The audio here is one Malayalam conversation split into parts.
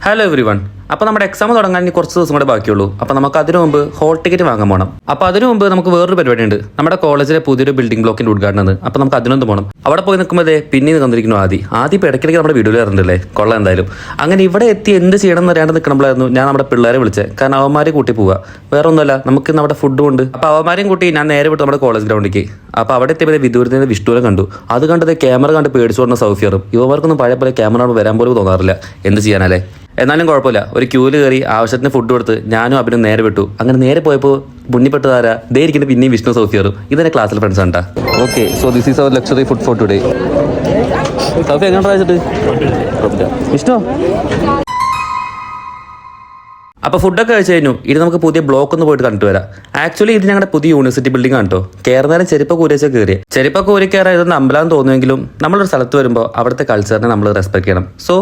Hello every one. അപ്പോൾ നമ്മുടെ എക്സാം തുടങ്ങാൻ ഇനി കുറച്ച് ദിവസം കൂടെ ബാക്കിയുള്ളൂ. അപ്പോൾ നമുക്ക് അതിനു മുമ്പ് ഹോൾ ടിക്കറ്റ് വാങ്ങാൻ പോകണം. അപ്പോൾ അതിനു മുമ്പ് നമുക്ക് വേറൊരു പരിപാടി ഉണ്ട്. നമ്മുടെ കോളേജിലെ പുതിയൊരു ബിൽഡിംഗ് ബ്ലോക്കിന്റെ ഉദ്ഘാടനം. അപ്പോൾ നമുക്ക് അതിനൊന്ന് പോകണം. അവിടെ പോയി നിൽക്കുമ്പോൾ പിന്നെ തന്നിരിക്കുന്നു ആദ്യം ഇപ്പോൾ ഇടയ്ക്കിടയ്ക്ക് നമ്മുടെ വീഡിയോയിൽ ഇറങ്ങുന്നില്ലേ, കൊള്ളാം എന്തായാലും. അങ്ങനെ ഇവിടെ എത്തി എന്ത് ചെയ്യണം എന്ന് അറിയാണ്ട് നിൽക്കണമ്പോഴായിരുന്നു ഞാൻ നമ്മുടെ പിള്ളേരെ വിളിച്ചത്. കാരണം അവന്മാരെ കൂട്ടി പോവുക, വേറെ ഒന്നുമല്ല, നമുക്ക് നമ്മുടെ ഫുഡും ഉണ്ട്. അപ്പോൾ അവന്മാരെയും കൂട്ടി ഞാൻ നേരെ വിട്ടു നമ്മുടെ കോളേജ് ഗ്രൗണ്ടിലേക്ക്. അപ്പോൾ അവിടെ എത്തിയപ്പോൾ വിദൂരത്തിന് വിഷ്ണുവിനെ കണ്ടു. അത് കണ്ടത് ക്യാമറ കണ്ട് പേടിച്ചു പറഞ്ഞ സൗഫിയറും. ഇവന്മാർക്കൊന്നും പഴയ പോലെ ക്യാമറ വരാൻ പോലും തോന്നാറില്ല. എന്ത് ചെയ്യാനല്ലേ. എന്നാലും കുഴപ്പമില്ല, ഒരു ക്യൂല് കയറി ആവശ്യത്തിന് ഫുഡ് കൊടുത്ത് ഞാനും അഭിനും നേരെ വിട്ടു. അങ്ങനെ നേരെ പോയപ്പോൾ മുന്നിപ്പെട്ടതാരാ ദേ ഇരിക്കുന്നത് പിന്നെയും വിഷ്ണു സൗഫിയറും. ഇതെന്നെ ക്ലാസ്സിൽ ഫ്രണ്ട്സ് ആണ്. Okay, so this is our luxury food for today. Soufi എങ്ങനെ വായിച്ചിട്ട് വിഷ്ണു. അപ്പോൾ ഫുഡൊക്കെ കഴിച്ച് കഴിഞ്ഞു. ഇനി നമുക്ക് പുതിയ ബ്ലോക്ക് ഒന്ന് പോയിട്ട് കണ്ടിട്ട് വരാം. ആക്ച്വലി ഇത് ഞങ്ങളുടെ പുതിയ യൂണിവേഴ്സിറ്റി ബിൽഡിംഗ് ആണ് കേട്ടോ. കയറുന്നേരം ചെരുപ്പൊക്കെ ഊരിച്ചാൽ കയറിയ ചെരുപ്പൊക്കെ ഊരി കയറാൻ ഇതൊന്ന് അമ്പലം തോന്നുമെങ്കിലും നമ്മളൊരു സ്ഥലത്ത് വരുമ്പോൾ അവിടുത്തെ കൾച്ചറിനെ നമ്മൾ റെസ്പെക്ട് ചെയ്യണം. So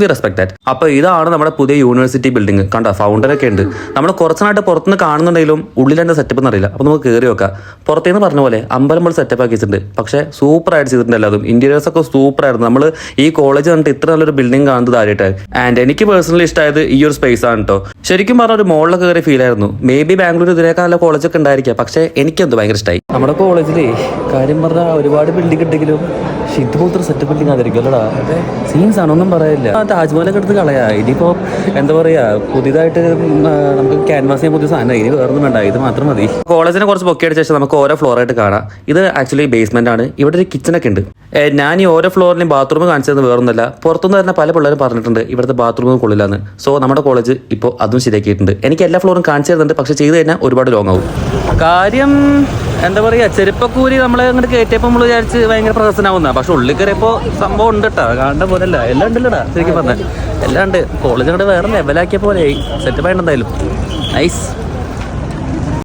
we respect that. അപ്പോൾ ഇതാണ് നമ്മുടെ പുതിയ യൂണിവേഴ്സിറ്റി ബിൽഡിംഗ്. കണ്ടോ, ഫൗണ്ടറൊക്കെ ഉണ്ട്. നമ്മൾ കുറച്ചായിട്ട് പുറത്തുനിന്ന് കാണുന്നുണ്ടെങ്കിലും ഉള്ളിലെൻ്റെ സെറ്റപ്പ് എന്നറിയില്ല. അപ്പോൾ നമുക്ക് കയറി നോക്കാം. പുറത്തേന്ന് പറഞ്ഞ പോലെ അമ്പലം പോലെ സെറ്റപ്പ് ആക്കിയിട്ടുണ്ട്. പക്ഷേ സൂപ്പറായിട്ട് ചെയ്തിട്ടുണ്ട് എല്ലാതും. ഇന്റീരിയേഴ്സ് ഒക്കെ സൂപ്പറായിരുന്നു. നമ്മൾ ഈ കോളേജ് കണ്ടിട്ട് ഇത്ര നല്ലൊരു ബിൽഡിംഗ് കാണുന്നത് ആദ്യമായിട്ട്. ആൻഡ് എനിക്ക് പേഴ്സണലി ഇഷ്ടമായത് ഈ ഒരു സ്പേസ് ആണ് കേട്ടോ. ശരിക്കും പറഞ്ഞ ഒരു മോളിലൊക്കെ കയറി ഫീൽ ആയിരുന്നു. മേ ബി ബാംഗ്ലൂർ ഇതിനേക്കാൾ നല്ല കോളേജൊക്കെ ഉണ്ടായിരിക്കാം. പക്ഷേ എനിക്കെന്ത് ഭയങ്കര ഇഷ്ടമായി. നമ്മുടെ കോളേജിലേ കാര്യം പറഞ്ഞാൽ ഒരുപാട് ബിൽഡിംഗ് ഉണ്ടെങ്കിലും പക്ഷെ ഇതുപോലത്തെ ഒരു സെറ്റപ്പ് ബിൽഡിംഗ് ആയിരിക്കും അല്ലടാ. സീൻസ് ആണ്, ഒന്നും പറയാനില്ല. താജ്മഹലൊക്കെ എടുത്ത് കളയാ. ഇനിയിപ്പോൾ എന്താ പറയുക, പുതിയതായിട്ട് നമുക്ക് ക്യാൻവാസ് ചെയ്യാൻ പുതിയ സാധനം ഇനി വേറൊന്നും വേണ്ട, ഇത് മാത്രം മതി. കോളേജിനെ കുറച്ച് പൊക്കി അടിച്ച ശേഷം നമുക്ക് ഓരോ ഫ്ലോറായിട്ട് കാണാം. ഇത് ആക്ച്വലി ബേസ്മെന്റ് ആണ്. ഇവിടെ ഒരു കിച്ചണൊക്കെ ഉണ്ട്. ഞാൻ ഈ ഓരോ ഫ്ലോറിലും ബാത്റൂം കാണിച്ചത് വേറൊന്നുമല്ല. പുറത്തുനിന്ന് തന്നെ പല പിള്ളേരും പറഞ്ഞിട്ടുണ്ട് ഇവിടുത്തെ ബാത്റൂം കൊള്ളില്ലാന്ന്. സോ നമ്മുടെ കോളേജ് ഇപ്പോൾ അതും ശരിയാക്കിയിട്ടുണ്ട്. എനിക്ക് എല്ലാ ഫ്ലോറും കാണിച്ചു തരുന്നുണ്ട്. പക്ഷെ ചെയ്ത് കഴിഞ്ഞാൽ ഒരുപാട് ലോങ് ആവും. കാര്യം എന്താ പറയുക, ചെരുപ്പക്കൂരി നമ്മളെ അങ്ങോട്ട് കയറ്റിയപ്പോൾ നമ്മൾ വിചാരിച്ച് ഭയങ്കര പ്രഹസനമാവുന്ന. പക്ഷെ ഉള്ളിൽ കയറിയപ്പോൾ സംഭവം ഉണ്ട് കേട്ടോ. കാണേണ്ട പോലല്ല, എല്ലാം ഉണ്ടല്ലോടാ. ശരിക്കും പറഞ്ഞാൽ എല്ലാം ഉണ്ട്. കോളേജ് അങ്ങോട്ട് വേറെ ലെവലാക്കിയ പോലെ സെറ്റപ്പ് ആയിട്ട് എന്തായാലും നൈസ്.